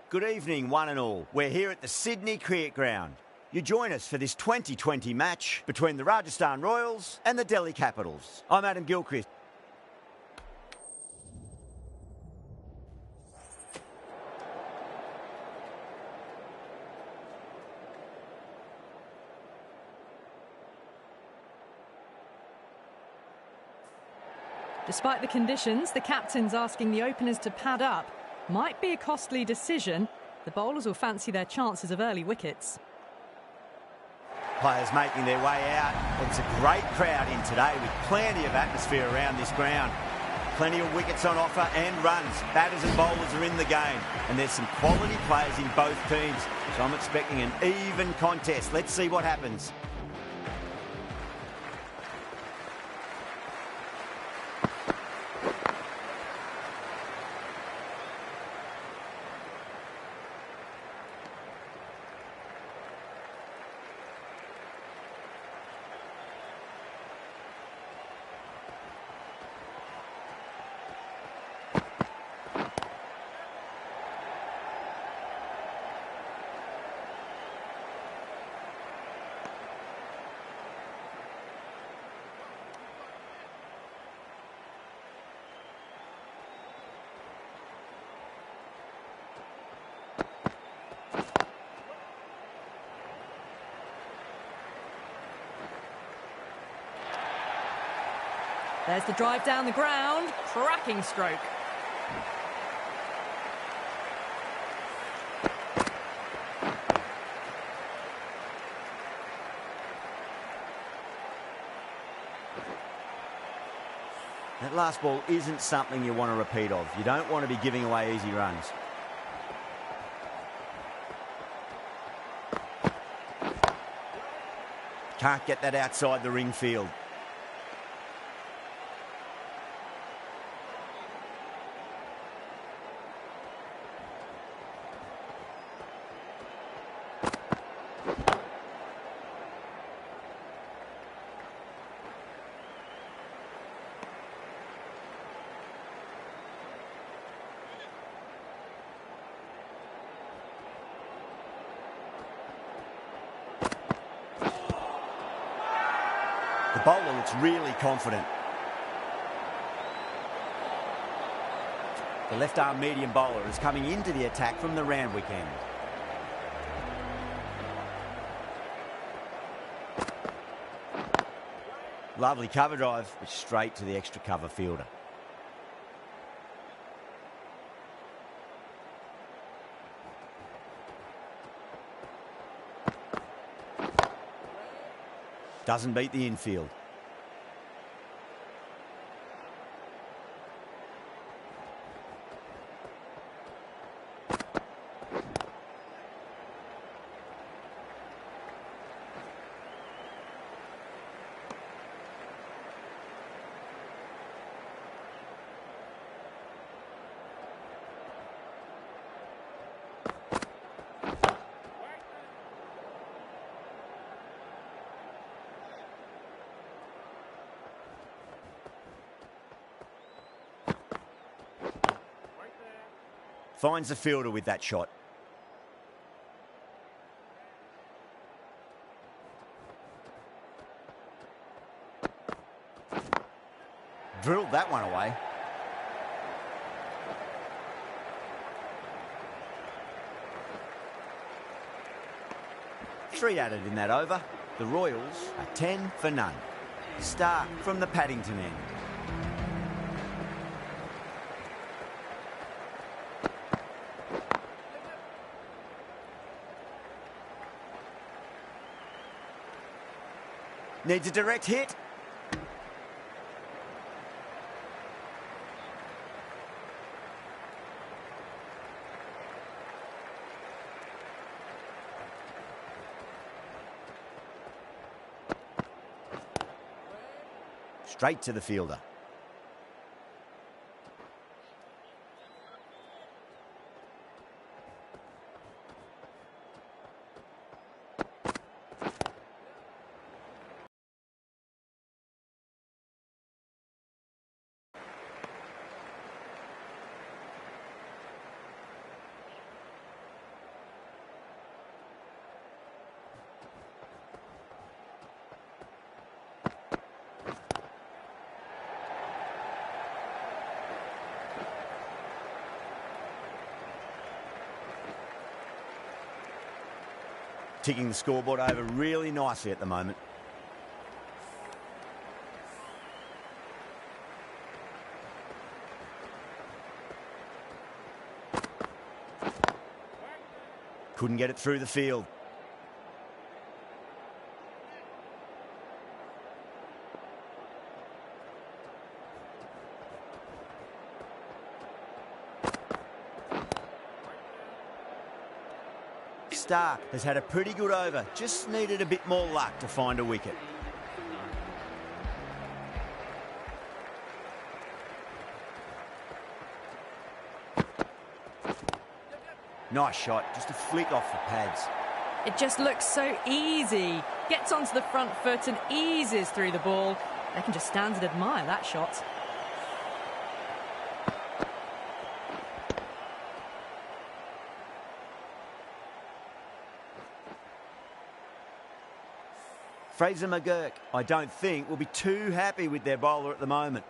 Good evening, one and all. We're here at the Sydney Cricket Ground. You join us for this 2020 match between the Rajasthan Royals and the Delhi Capitals. I'm Adam Gilchrist. Despite the conditions, the captain's asking the openers to pad up. Might be a costly decision. The bowlers will fancy their chances of early wickets. Players making their way out. It's a great crowd in today with plenty of atmosphere around this ground. Plenty of wickets on offer and runs. Batters and bowlers are in the game. And there's some quality players in both teams. So I'm expecting an even contest. Let's see what happens. There's the drive down the ground. Cracking stroke. That last ball isn't something you want to repeat of. You don't want to be giving away easy runs. Can't get that outside the ring field. The bowler looks really confident. The left-arm medium bowler is coming into the attack from the Randwick end. Lovely cover drive, but straight to the extra cover fielder. Doesn't beat the infield. Finds the fielder with that shot. Drilled that one away. Three added in that over. The Royals are 10 for none. Start from the Paddington end. Needs a direct hit. Straight to the fielder. ticking the scoreboard over really nicely at the moment. Couldn't get it through the field. Stark has had a pretty good over, just needed a bit more luck to find a wicket. Nice shot, just a flick off the pads. It just looks so easy. Gets onto the front foot and eases through the ball. They can just stand and admire that shot. Fraser McGurk, I don't think, will be too happy with their bowler at the moment.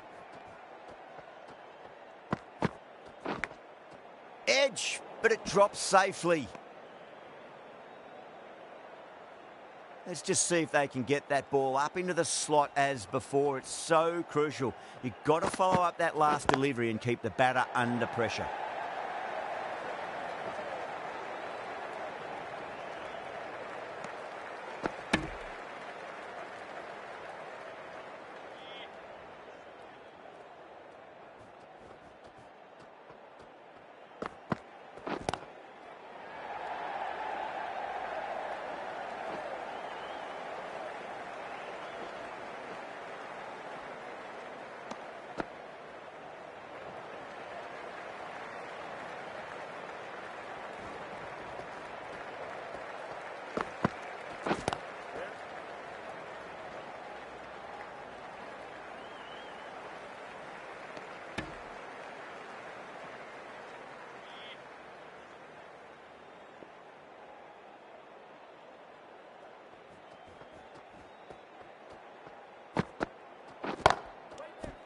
Edge, but it drops safely. Let's just see if they can get that ball up into the slot as before. It's so crucial. You've got to follow up that last delivery and keep the batter under pressure.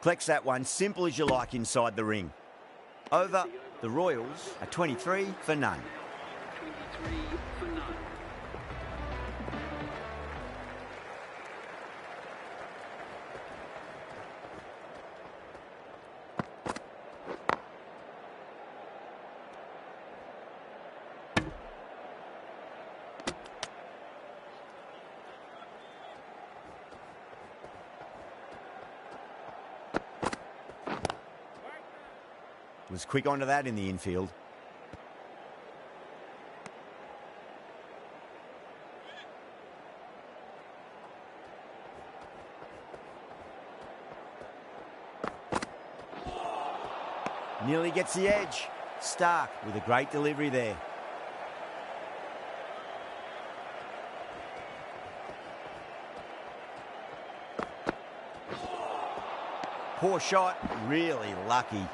Collects that one, simple as you like, inside the ring. Over, the Royals are 23 for none. 23 for none. Was quick onto that in the infield. Nearly gets the edge. Stark with a great delivery there. Poor shot, really lucky.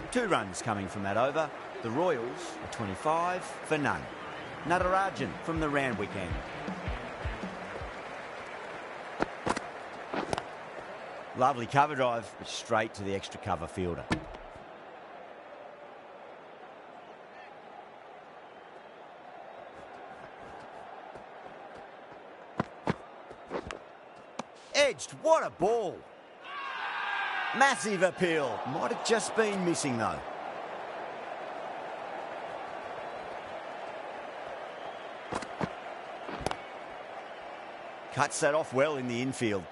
Two runs coming from that over. The Royals are 25 for none. Natarajan from the Randwick end. Lovely cover drive, but straight to the extra cover fielder. Edged, what a ball! Massive appeal. Might have just been missing though. Cuts that off well in the infield.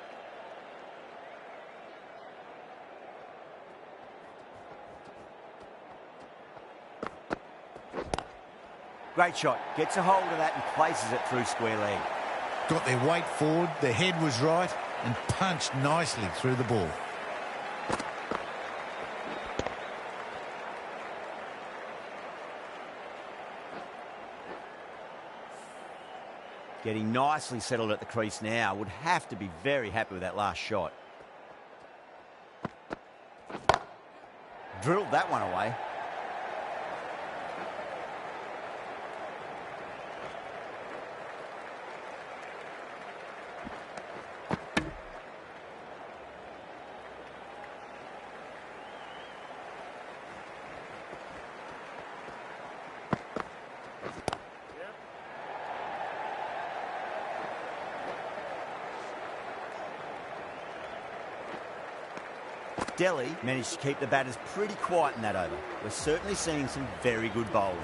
Great shot. Gets a hold of that and places it through square leg. Got their weight forward, the head was right and punched nicely through the ball. Getting nicely settled at the crease now. Would have to be very happy with that last shot. Drilled that one away. Delhi managed to keep the batters pretty quiet in that over. We're certainly seeing some very good bowling.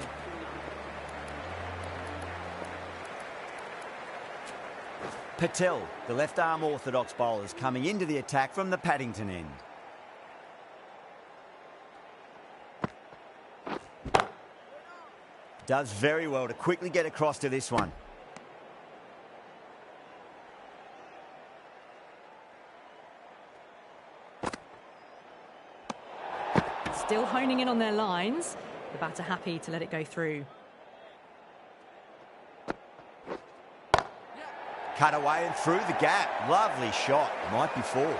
Patel, the left-arm orthodox bowler, is coming into the attack from the Paddington end. Does very well to quickly get across to this one. Still honing in on their lines. The batter happy to let it go through. Cut away and through the gap. Lovely shot. Might be four.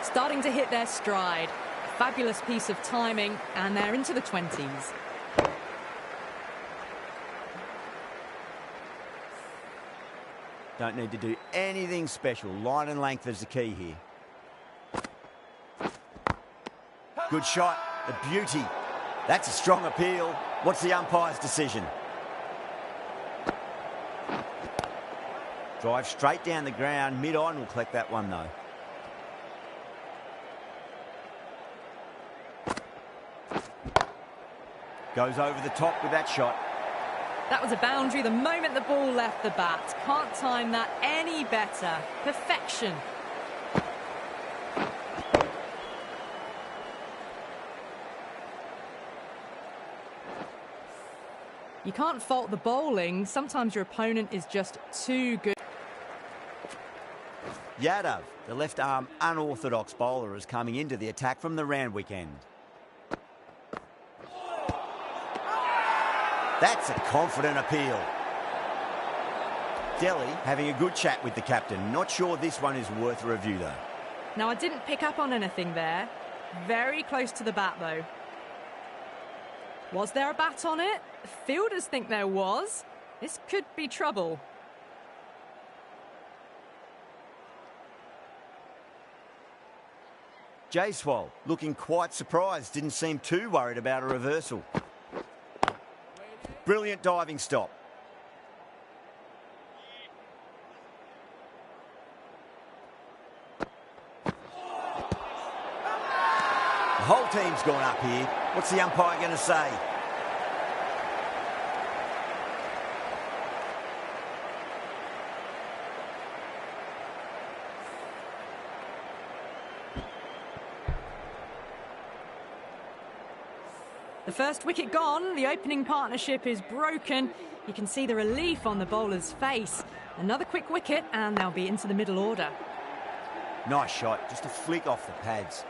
Starting to hit their stride. Fabulous piece of timing, and they're into the 20s. Don't need to do anything special. Line and length is the key here. Good shot. A beauty. That's a strong appeal. What's the umpire's decision? Drive straight down the ground. Mid-on will collect that one, though. Goes over the top with that shot. That was a boundary the moment the ball left the bat. Can't time that any better. Perfection. You can't fault the bowling. Sometimes your opponent is just too good. Yadav, the left-arm unorthodox bowler, is coming into the attack from the Randwick end. That's a confident appeal. Delhi having a good chat with the captain. Not sure this one is worth a review, though. Now, I didn't pick up on anything there. Very close to the bat, though. Was there a bat on it? Fielders think there was. This could be trouble. Jaiswal looking quite surprised. Didn't seem too worried about a reversal. Brilliant diving stop. The whole team's gone up here. What's the umpire going to say? The first wicket gone, the opening partnership is broken. You can see the relief on the bowler's face. Another quick wicket and they'll be into the middle order. Nice shot, just a flick off the pads.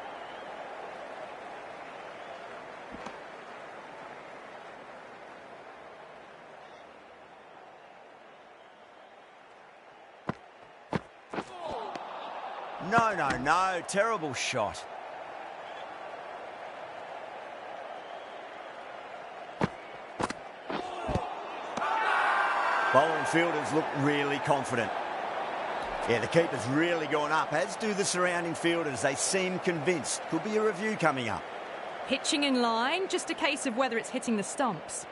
No, terrible shot. Bowler and fielders look really confident. Yeah, the keeper's really gone up, as do the surrounding fielders. They seem convinced. Could be a review coming up. Pitching in line, just a case of whether it's hitting the stumps.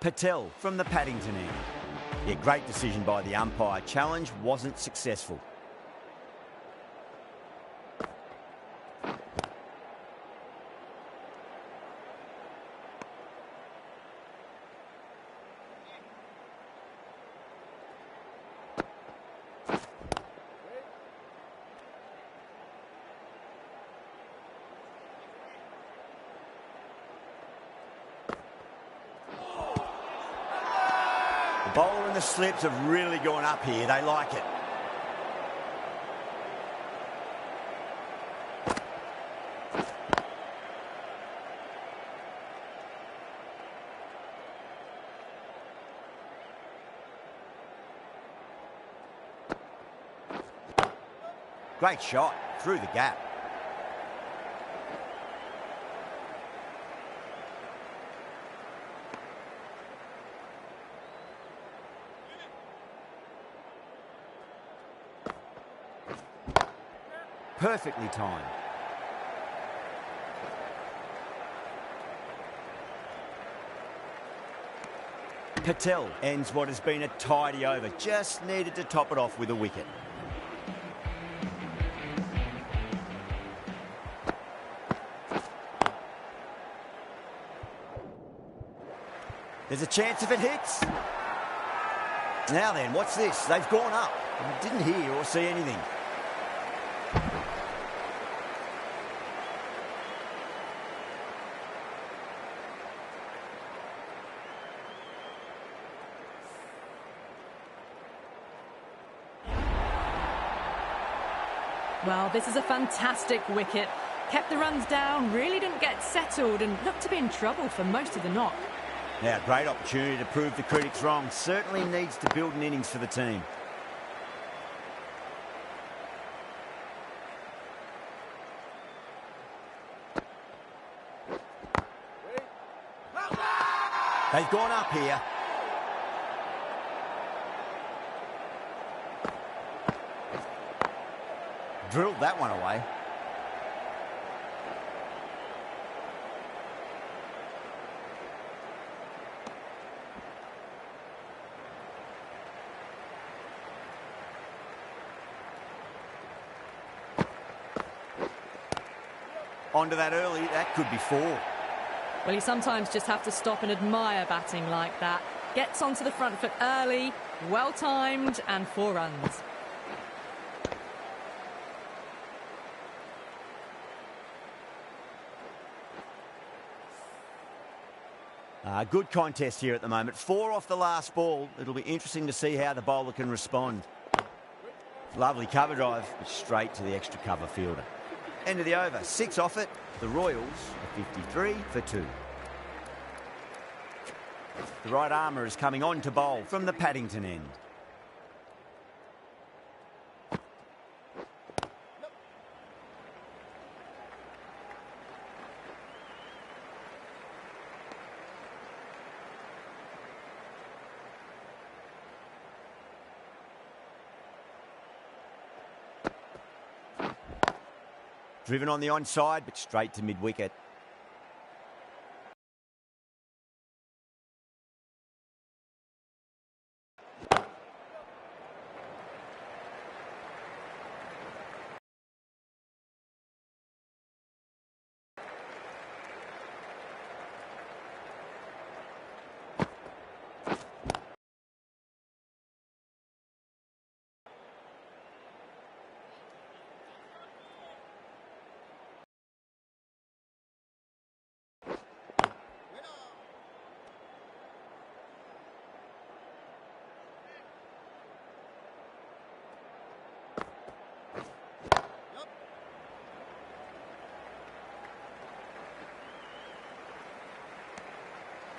Patel from the Paddington end. Yeah, great decision by the umpire. Challenge wasn't successful. The bowler and the slips have really gone up here. They like it. Great shot through the gap. Perfectly timed. Patel ends what has been a tidy over. Just needed to top it off with a wicket. There's a chance if it hits. Now then, what's this? They've gone up. I didn't hear or see anything. Well, this is a fantastic wicket. Kept the runs down, really didn't get settled and looked to be in trouble for most of the knock. Now, great opportunity to prove the critics wrong. Certainly needs to build an innings for the team. They've gone up here. Drilled that one away. Onto that early, that could be 4. Well, you sometimes just have to stop and admire batting like that. Gets onto the front foot early, well-timed, and 4 runs. Good contest here at the moment. 4 off the last ball. It'll be interesting to see how the bowler can respond. Lovely cover drive, but straight to the extra cover fielder. End of the over. 6 off it. The Royals are 53 for 2. The right armour is coming on to bowl from the Paddington end. Driven on the onside, but straight to mid-wicket.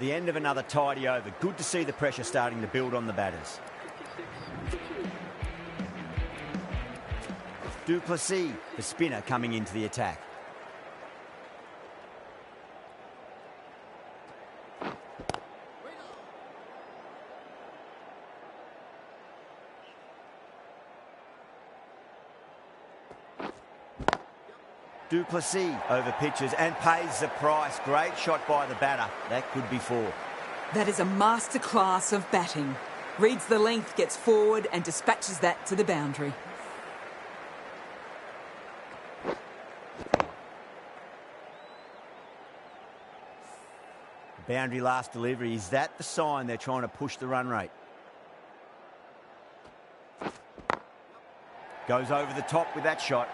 The end of another tidy over. Good to see the pressure starting to build on the batters. Duplessis, the spinner, coming into the attack. Duplessis over pitches and pays the price. Great shot by the batter. That could be 4. That is a masterclass of batting. Reads the length, gets forward and dispatches that to the boundary. Boundary last delivery. Is that the sign they're trying to push the run rate? Goes over the top with that shot.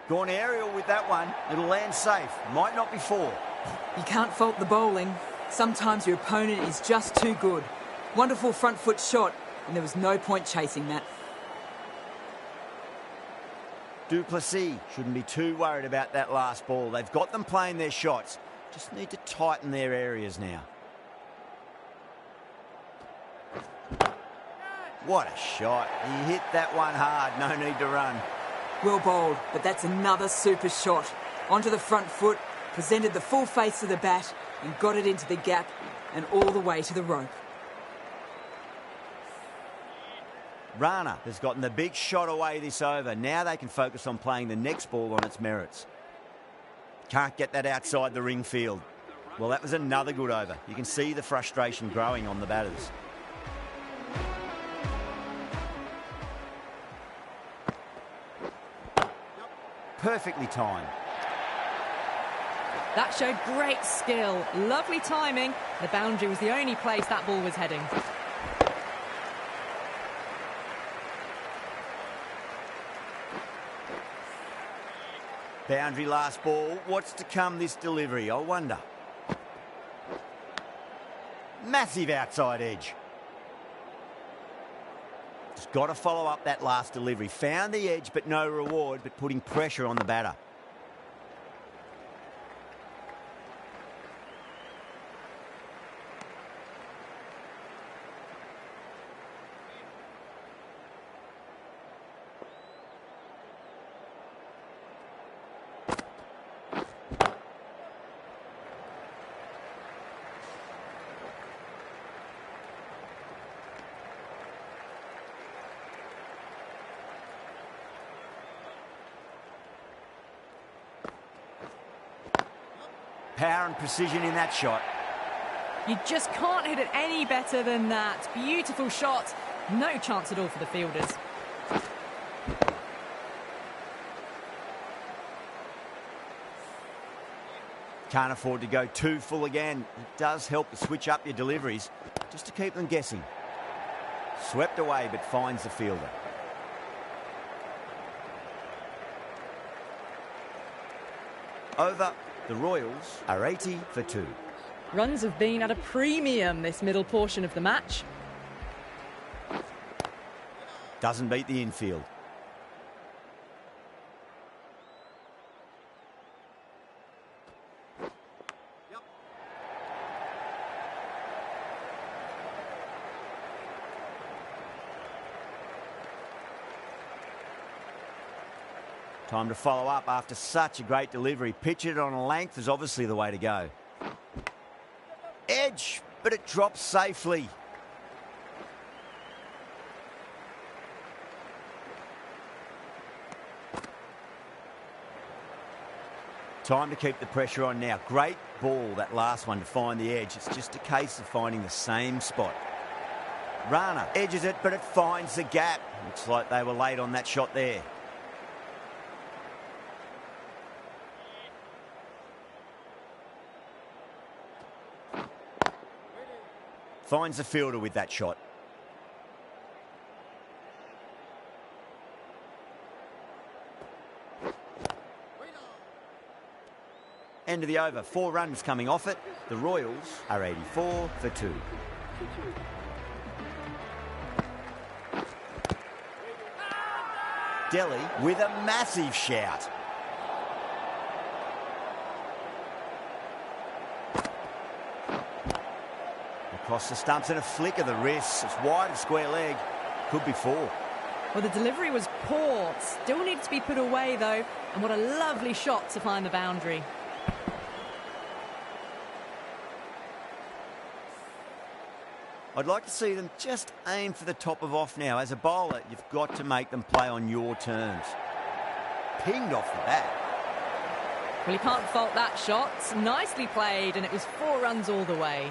Gone aerial with that one. It'll land safe. Might not be 4. You can't fault the bowling. Sometimes your opponent is just too good. Wonderful front foot shot, and there was no point chasing that. Duplessis shouldn't be too worried about that last ball. They've got them playing their shots. Just need to tighten their areas now. What a shot. He hit that one hard. No need to run. Well bowled, but that's another super shot. Onto the front foot, presented the full face of the bat and got it into the gap and all the way to the rope. Rana has gotten the big shot away this over. Now they can focus on playing the next ball on its merits. Can't get that outside the ring field. Well, that was another good over. You can see the frustration growing on the batters. Perfectly timed. That showed great skill. Lovely timing. The boundary was the only place that ball was heading. Boundary last ball. What's to come this delivery, I wonder. Massive outside edge. Just got to follow up that last delivery. Found the edge, but no reward, but putting pressure on the batter. Power and precision in that shot. You just can't hit it any better than that. Beautiful shot. No chance at all for the fielders. Can't afford to go too full again. It does help to switch up your deliveries, just to keep them guessing. Swept away, but finds the fielder. Over. The Royals are 80 for 2. Runs have been at a premium this middle portion of the match. Doesn't beat the infield. Time to follow up after such a great delivery. Pitch it on a length is obviously the way to go. Edge, but it drops safely. Time to keep the pressure on now. Great ball, that last one, to find the edge. It's just a case of finding the same spot. Rana edges it, but it finds the gap. Looks like they were late on that shot there. Finds the fielder with that shot. End of the over. 4 runs coming off it. The Royals are 84 for 2. Delhi with a massive shout. Across the stumps and a flick of the wrist. It's wide of square leg. Could be 4. Well, the delivery was poor. Still needed to be put away, though. And what a lovely shot to find the boundary. I'd like to see them just aim for the top of off now. As a bowler, you've got to make them play on your terms. Pinged off the bat. Well, you can't fault that shot. Nicely played, and it was 4 runs all the way.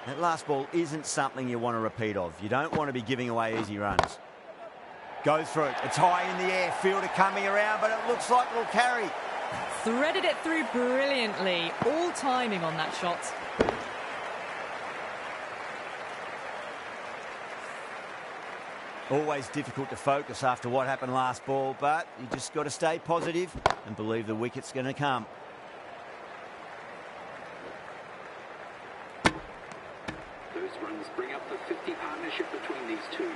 That last ball isn't something you want to repeat of. You don't want to be giving away easy runs. Go through it. It's high in the air. Fielder coming around, but it looks like it'll carry. Threaded it through brilliantly. All timing on that shot. Always difficult to focus after what happened last ball, but you just got to stay positive and believe the wicket's going to come. Those runs bring up the 50 partnership between these two.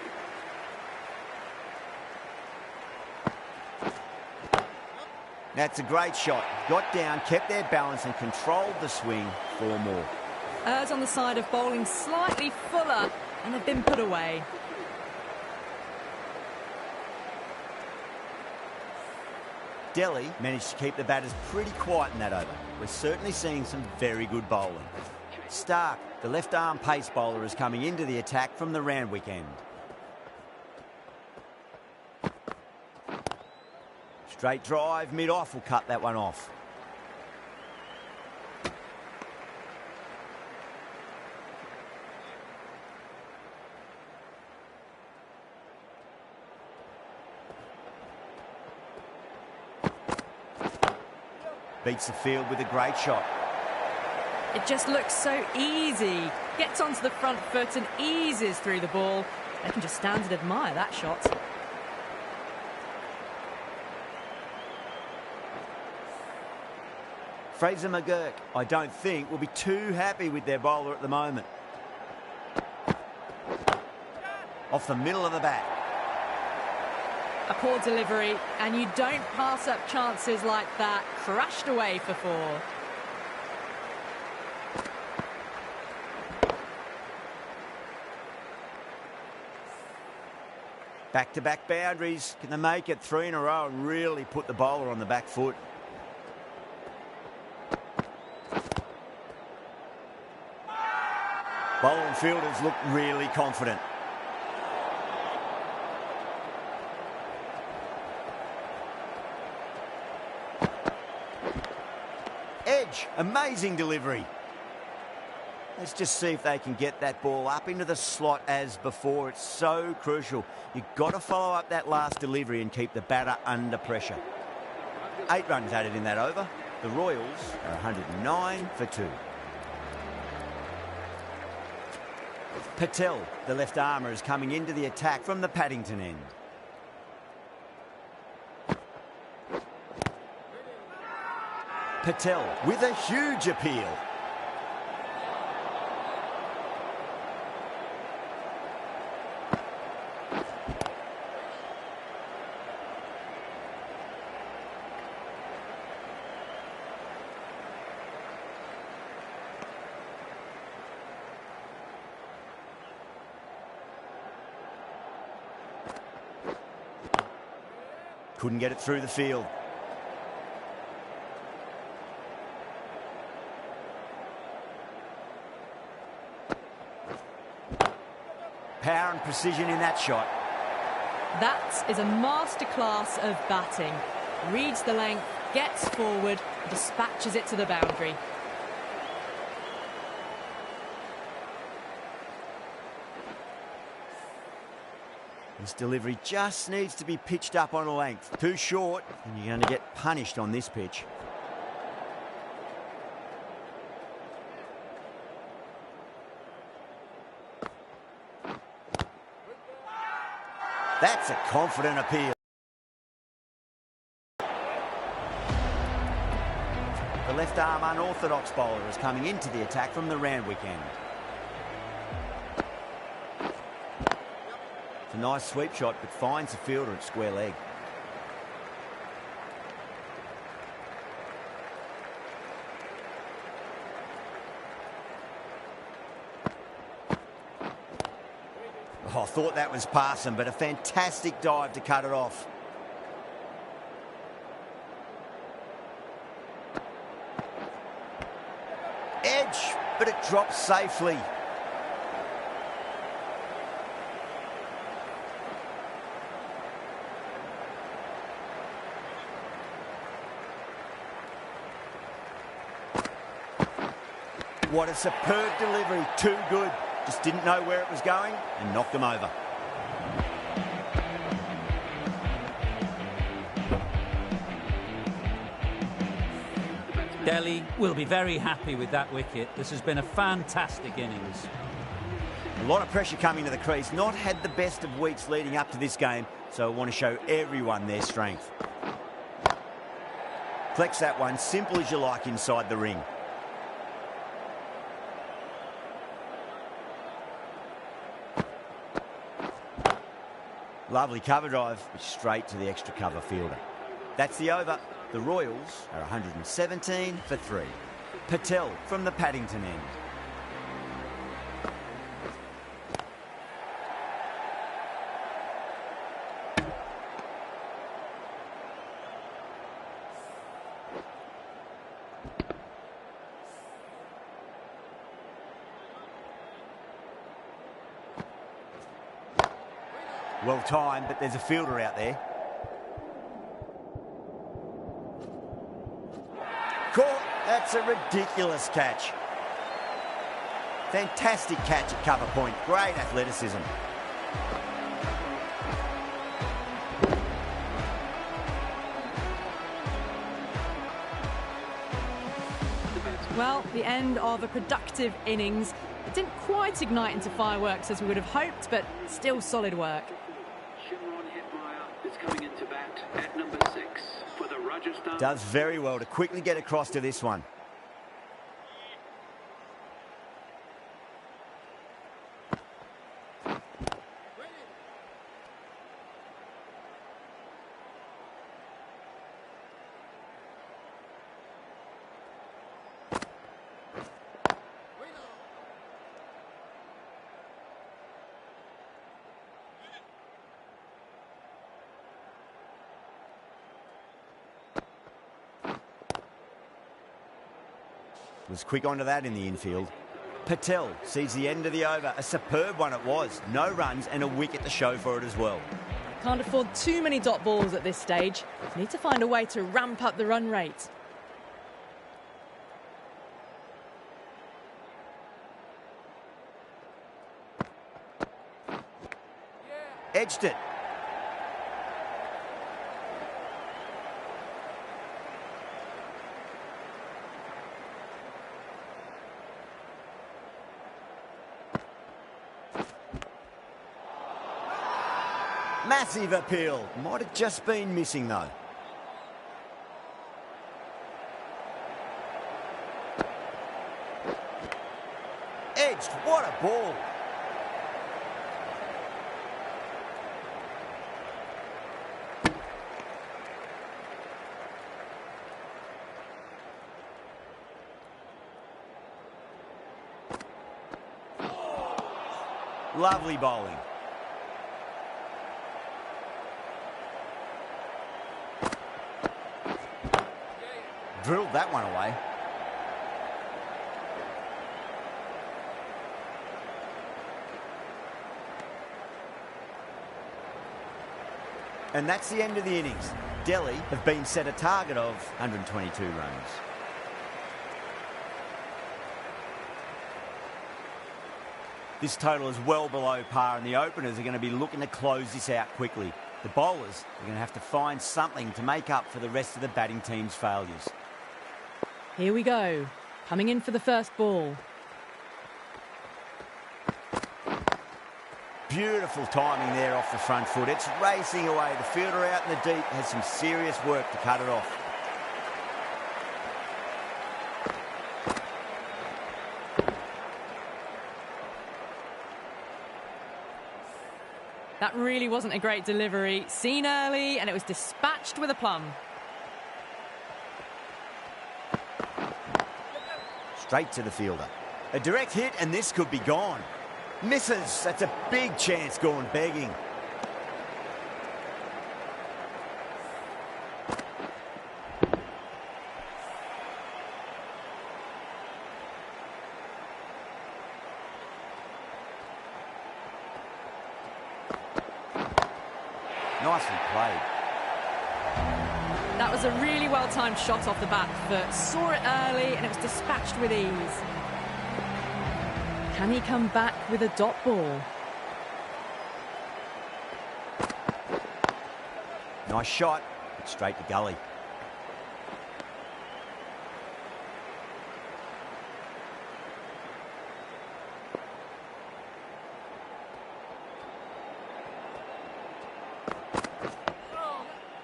That's a great shot. Got down, kept their balance and controlled the swing for more. Errs on the side of bowling slightly fuller, and they've been put away. Delhi managed to keep the batters pretty quiet in that over. We're certainly seeing some very good bowling. Stark, the left-arm pace bowler, is coming into the attack from the Randwick end. Straight drive, mid-off will cut that one off. Beats the field with a great shot. It just looks so easy. Gets onto the front foot and eases through the ball. They can just stand and admire that shot. Fraser McGurk, I don't think, will be too happy with their bowler at the moment. Off the middle of the bat. A poor delivery, and you don't pass up chances like that. Crashed away for 4. Back-to-back boundaries. Can they make it 3 in a row and really put the bowler on the back foot? Bowler and fielders look really confident. Edge, amazing delivery. Let's just see if they can get that ball up into the slot as before. It's so crucial. You've got to follow up that last delivery and keep the batter under pressure. 8 runs added in that over. The Royals are 109 for 2. Patel, the left armour, is coming into the attack from the Paddington end. Patel with a huge appeal. Couldn't get it through the field. Power and precision in that shot. That is a masterclass of batting. Reads the length, gets forward, dispatches it to the boundary. This delivery just needs to be pitched up on a length. Too short, and you're going to get punished on this pitch. That's a confident appeal. The left arm unorthodox bowler is coming into the attack from the Randwick end. It's a nice sweep shot, but finds the fielder at square leg. Oh, I thought that was passing, but a fantastic dive to cut it off. Edge, but it drops safely. What a superb delivery, too good. Just didn't know where it was going and knocked them over. Delhi will be very happy with that wicket. This has been a fantastic innings. A lot of pressure coming to the crease. Not had the best of weeks leading up to this game, so I want to show everyone their strength. Flex that one, simple as you like inside the ring. Lovely cover drive, straight to the extra cover fielder. That's the over. The Royals are 117 for 3. Patel from the Paddington end. Well timed, but there's a fielder out there. Caught. That's a ridiculous catch. Fantastic catch at cover point. Great athleticism. Well, the end of a productive innings. It didn't quite ignite into fireworks as we would have hoped, but still solid work. Is coming into bat at number 6 for the Rajasthan. Does very well to quickly get across to this one. Was quick onto that in the infield. Patel sees the end of the over. A superb one it was. No runs and a wicket to show for it as well. Can't afford too many dot balls at this stage. Need to find a way to ramp up the run rate. Edged it. Massive appeal. Might have just been missing though. Edged. What a ball. Lovely bowling. Drilled that one away. And that's the end of the innings. Delhi have been set a target of 122 runs. This total is well below par, and the openers are going to be looking to close this out quickly. The bowlers are going to have to find something to make up for the rest of the batting team's failures. Here we go. Coming in for the first ball. Beautiful timing there off the front foot. It's racing away. The fielder out in the deep has some serious work to cut it off. That really wasn't a great delivery. Seen early, and it was dispatched with a plum. Straight to the fielder. A direct hit, and this could be gone. Misses. That's a big chance gone begging. Nicely played. That was a really well-timed shot off the bat, but saw it early and it was dispatched with ease. Can he come back with a dot ball? Nice shot, but straight to gully.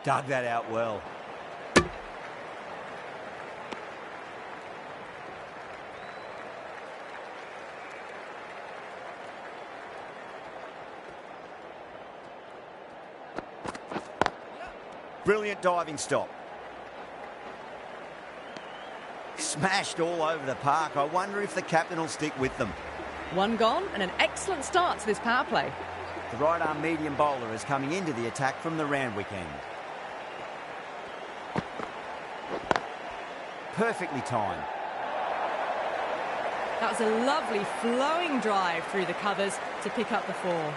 Dug that out well. Brilliant diving stop. Smashed all over the park. I wonder if the captain will stick with them. One gone and an excellent start to this power play. The right-arm medium bowler is coming into the attack from the Randwick end. Perfectly timed. That was a lovely flowing drive through the covers to pick up the 4.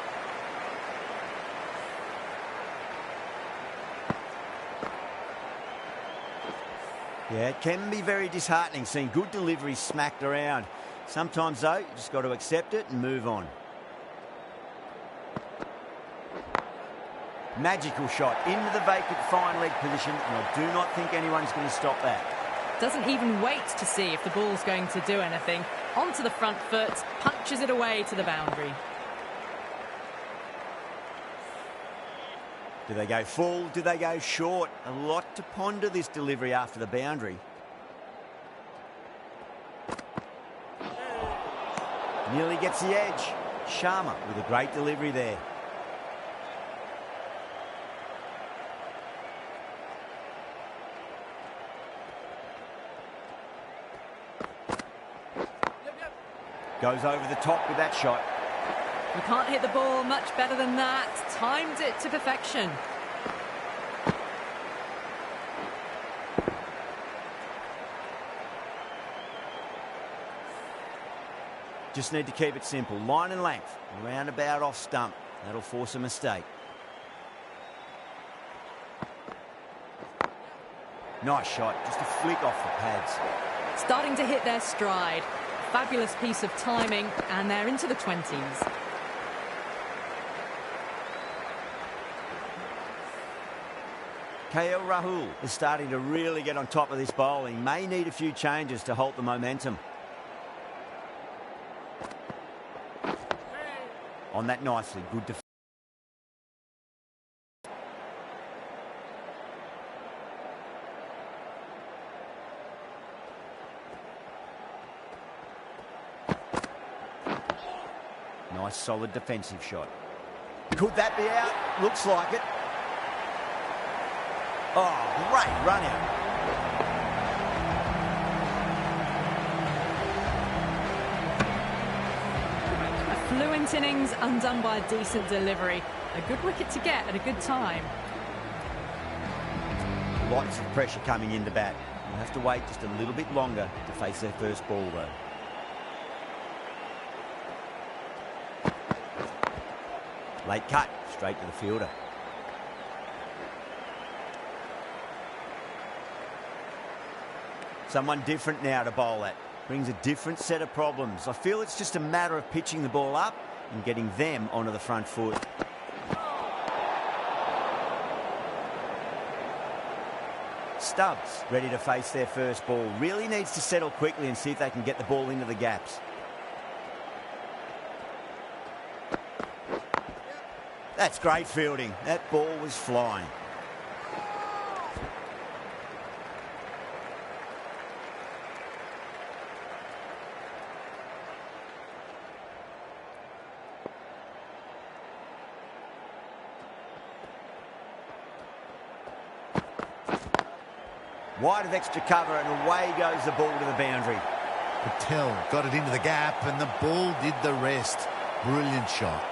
Yeah, it can be very disheartening seeing good deliveries smacked around. Sometimes, though, you just got to accept it and move on. Magical shot into the vacant fine leg position, and I do not think anyone's going to stop that. Doesn't even wait to see if the ball's going to do anything. Onto the front foot, punches it away to the boundary. Do they go full? Do they go short? A lot to ponder this delivery after the boundary. Nearly gets the edge. Sharma with a great delivery there. Goes over the top with that shot. You can't hit the ball much better than that. Timed it to perfection. Just need to keep it simple. Line and length. Roundabout off stump. That'll force a mistake. Nice shot. Just a flick off the pads. Starting to hit their stride. Fabulous piece of timing, and they're into the 20s. KL Rahul is starting to really get on top of this bowling. May need a few changes to halt the momentum. On that nicely. Good defense. Nice solid defensive shot. Could that be out? Looks like it. Oh, great run out. A fluent innings undone by a decent delivery. A good wicket to get at a good time. Lots of pressure coming in to bat. We'll have to wait just a little bit longer to face their first ball, though. Late cut, straight to the fielder. Someone different now to bowl at. Brings a different set of problems. I feel it's just a matter of pitching the ball up and getting them onto the front foot. Stubbs ready to face their first ball. Really needs to settle quickly and see if they can get the ball into the gaps. That's great fielding. That ball was flying. Wide of extra cover and away goes the ball to the boundary. Patel got it into the gap and the ball did the rest. Brilliant shot.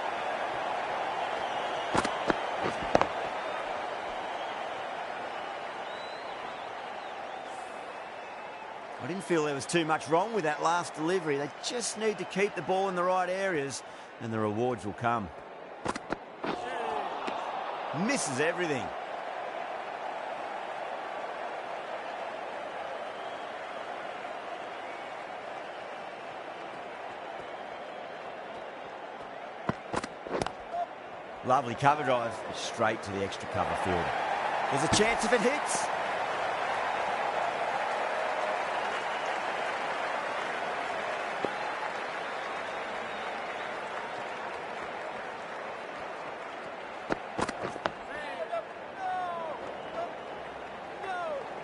I didn't feel there was too much wrong with that last delivery. They just need to keep the ball in the right areas and the rewards will come. Misses everything. Lovely cover drive straight to the extra cover field. There's a chance if it hits.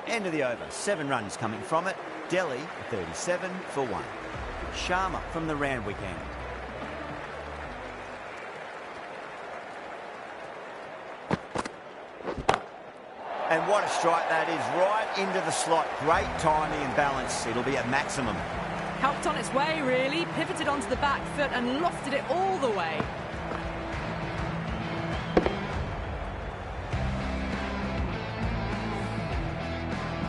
End of the over. 7 runs coming from it. Delhi 37 for 1. Sharma from the Randwick end. And what a strike that is, right into the slot. Great timing and balance. It'll be at maximum. Helped on its way, really. Pivoted onto the back foot and lofted it all the way.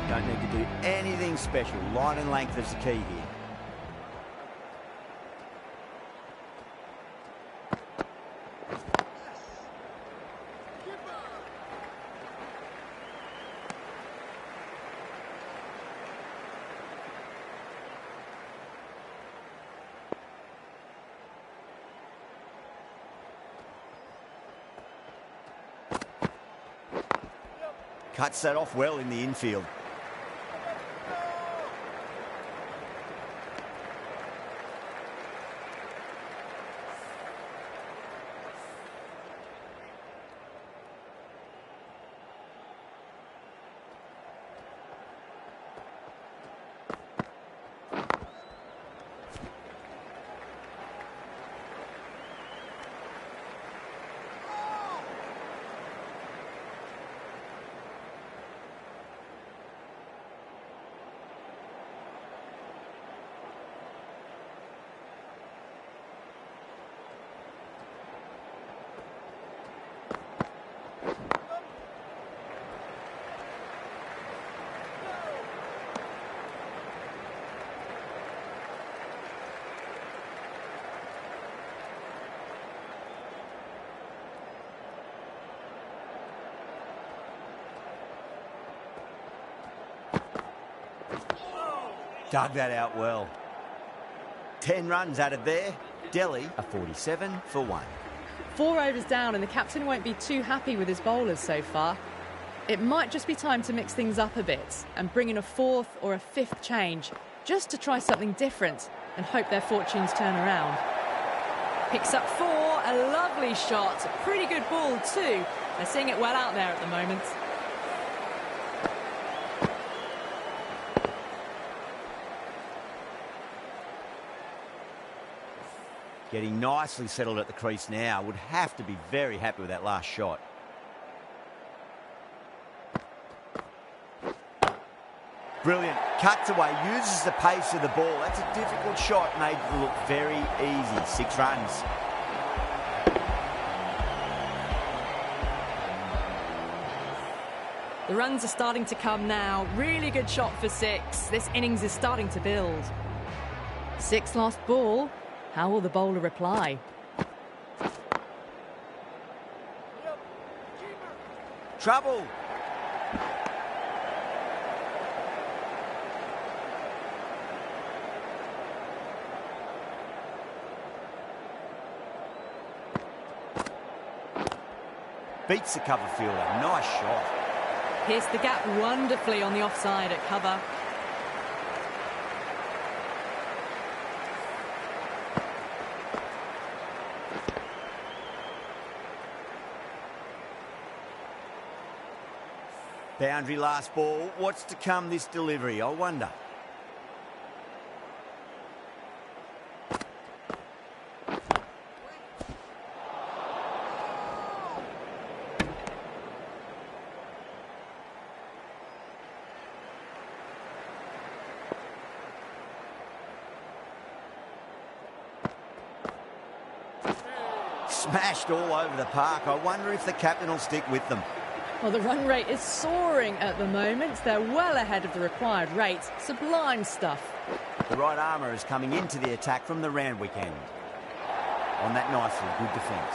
Don't need to do anything special. Line and length is the key here. Cuts that off well in the infield. Dug that out well. 10 runs added there. Delhi a 47 for 1. 4 overs down and the captain won't be too happy with his bowlers so far. It might just be time to mix things up a bit and bring in a 4th or a 5th change just to try something different and hope their fortunes turn around. Picks up 4, a lovely shot, a pretty good ball too. They're seeing it well out there at the moment. Getting nicely settled at the crease now. Would have to be very happy with that last shot. Brilliant. Cuts away, uses the pace of the ball. That's a difficult shot, made to look very easy. 6 runs. The runs are starting to come now. Really good shot for 6. This innings is starting to build. 6 last ball. How will the bowler reply? Trouble. Beats the cover fielder. Nice shot. Pierced the gap wonderfully on the offside at cover. Boundary last ball. What's to come this delivery, I wonder? Smashed all over the park. I wonder if the captain will stick with them. Well, the run rate is soaring at the moment. They're well ahead of the required rate. Sublime stuff. The right armour is coming into the attack from the Randwick end. On that nicely, good defence.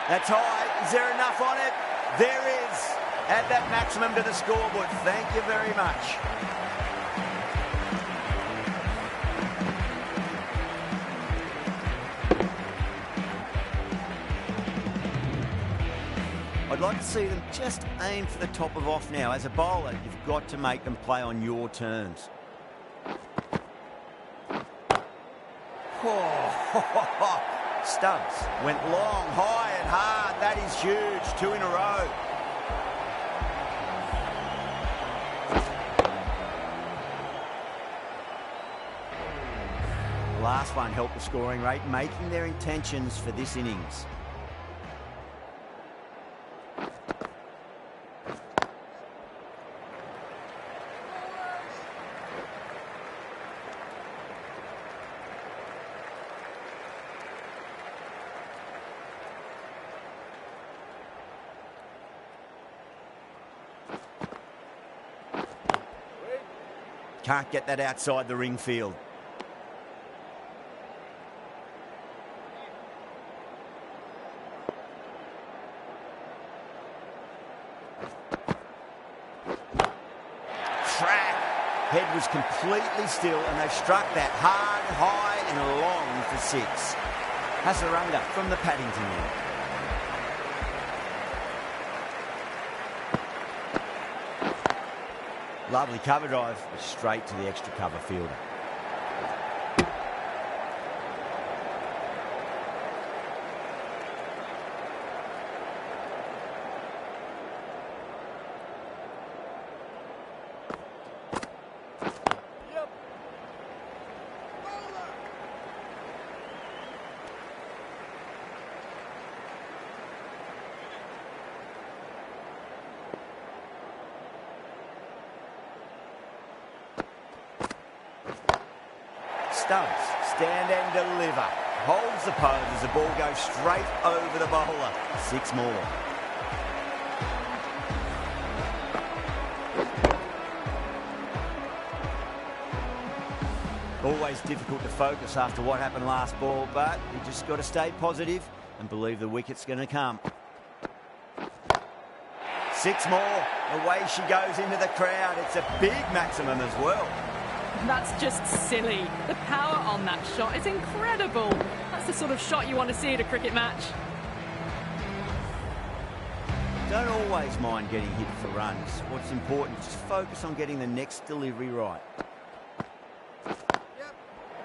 That's high. Is there enough on it? There is. Add that maximum to the scoreboard. Thank you very much. I'd like to see them just aim for the top of off now. As a bowler, you've got to make them play on your terms. Oh, Stubbs went long, high and hard. That is huge. 2 in a row. The last one helped the scoring rate, making their intentions for this innings. Can't get that outside the ring field. Track. Head was completely still and they struck that hard, high and long for 6. Hasaranga from the Paddington end. Lovely cover drive, straight to the extra cover fielder. Stubbs, stand and deliver. Holds the pose as the ball goes straight over the bowler. 6 more. Always difficult to focus after what happened last ball, but you just got to stay positive and believe the wicket's going to come. 6 more. Away she goes into the crowd. It's a big maximum as well. That's just silly. The power on that shot is incredible. That's the sort of shot you want to see at a cricket match. Don't always mind getting hit for runs. What's important is just focus on getting the next delivery right.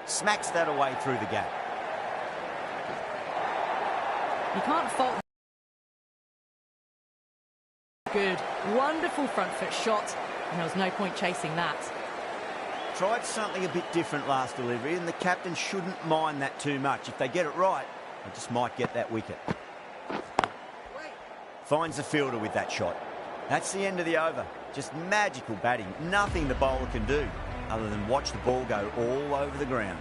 Smacks that away through the gap. You can't fault. Good, wonderful front foot shot, and there was no point chasing that. Tried something a bit different last delivery, and the captain shouldn't mind that too much. If they get it right, they just might get that wicket. Finds the fielder with that shot. That's the end of the over. Just magical batting. Nothing the bowler can do other than watch the ball go all over the ground.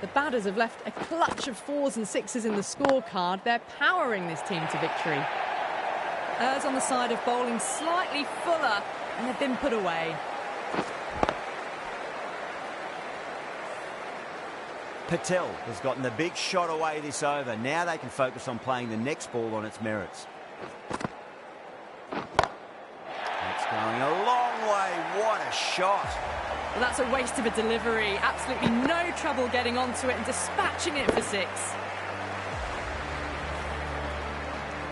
The batters have left a clutch of 4s and 6s in the scorecard. They're powering this team to victory. Errs on the side of bowling slightly fuller, and they've been put away. Patel has gotten the big shot away this over. Now they can focus on playing the next ball on its merits. It's going a long way. What a shot. Well, that's a waste of a delivery. Absolutely no trouble getting onto it and dispatching it for 6.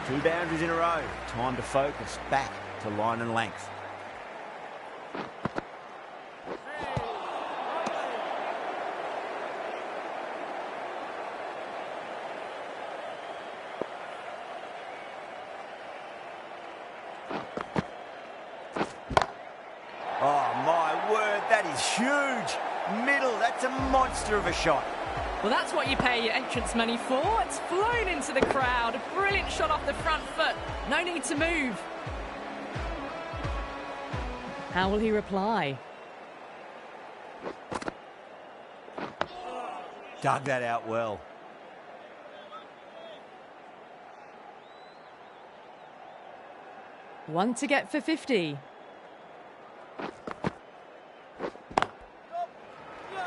2 boundaries in a row. Time to focus back to line and length. Oh, my word, that is huge. Middle, that's a monster of a shot. Well, that's what you pay your entrance money for. It's flown into the crowd. A brilliant shot off the front foot. No need to move. How will he reply? Dug that out well. One to get for 50.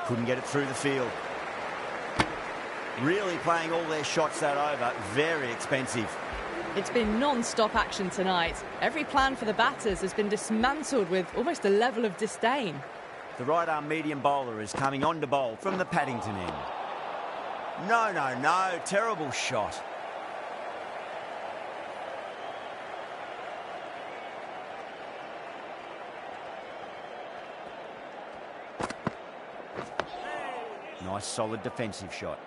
Couldn't get it through the field. Really playing all their shots that over. Very expensive. It's been non-stop action tonight. Every plan for the batters has been dismantled with almost a level of disdain. The right-arm medium bowler is coming on to bowl from the Paddington end. No, no, no. Terrible shot. Nice solid defensive shot.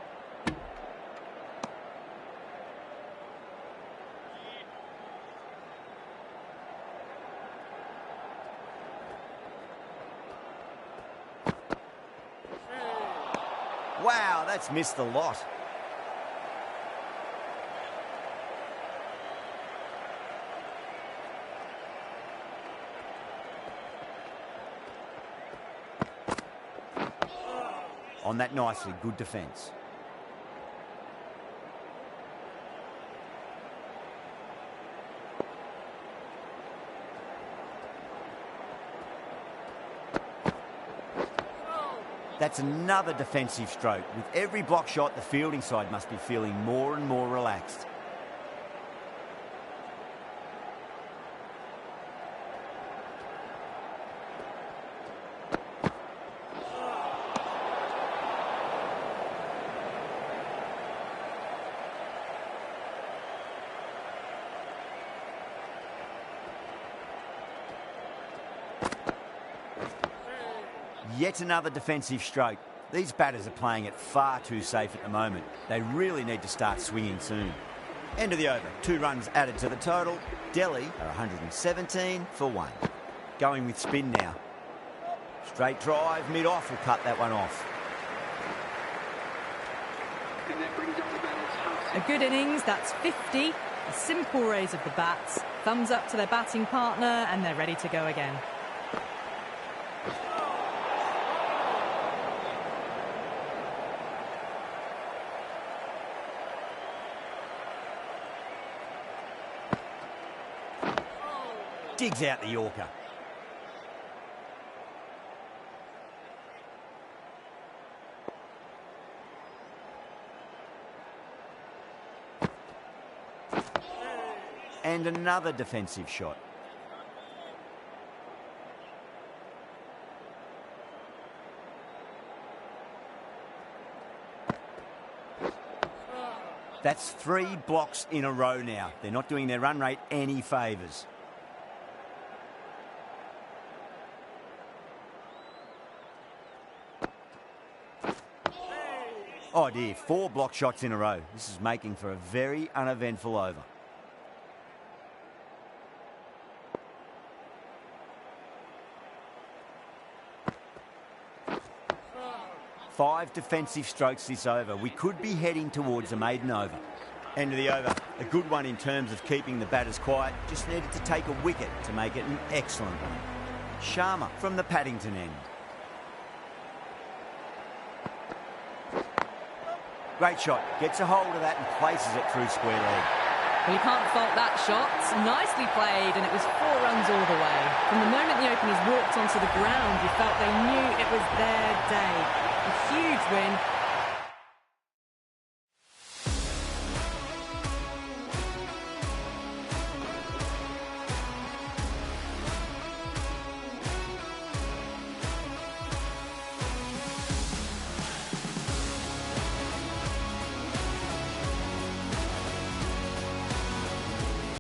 Wow, that's missed the lot. On that nicely, good defence. That's another defensive stroke. With every block shot, the fielding side must be feeling more and more relaxed. Yet another defensive stroke. These batters are playing it far too safe at the moment. They really need to start swinging soon. End of the over. 2 runs added to the total. Delhi are 117 for 1. Going with spin now. Straight drive, mid-off will cut that one off. And that brings up the batter's A good innings, that's 50. A simple raise of the bats. Thumbs up to their batting partner and they're ready to go again. Digs out the Yorker. And another defensive shot. That's 3 blocks in a row now. They're not doing their run rate any favours. Oh dear, 4 block shots in a row. This is making for a very uneventful over. Five defensive strokes this over. We could be heading towards a maiden over. End of the over. A good one in terms of keeping the batters quiet. Just needed to take a wicket to make it an excellent one. Sharma from the Paddington end. Great shot. Gets a hold of that and places it through square leg. Well, you can't fault that shot. Nicely played, and it was 4 runs all the way. From the moment the openers walked onto the ground, you felt they knew it was their day. A huge win,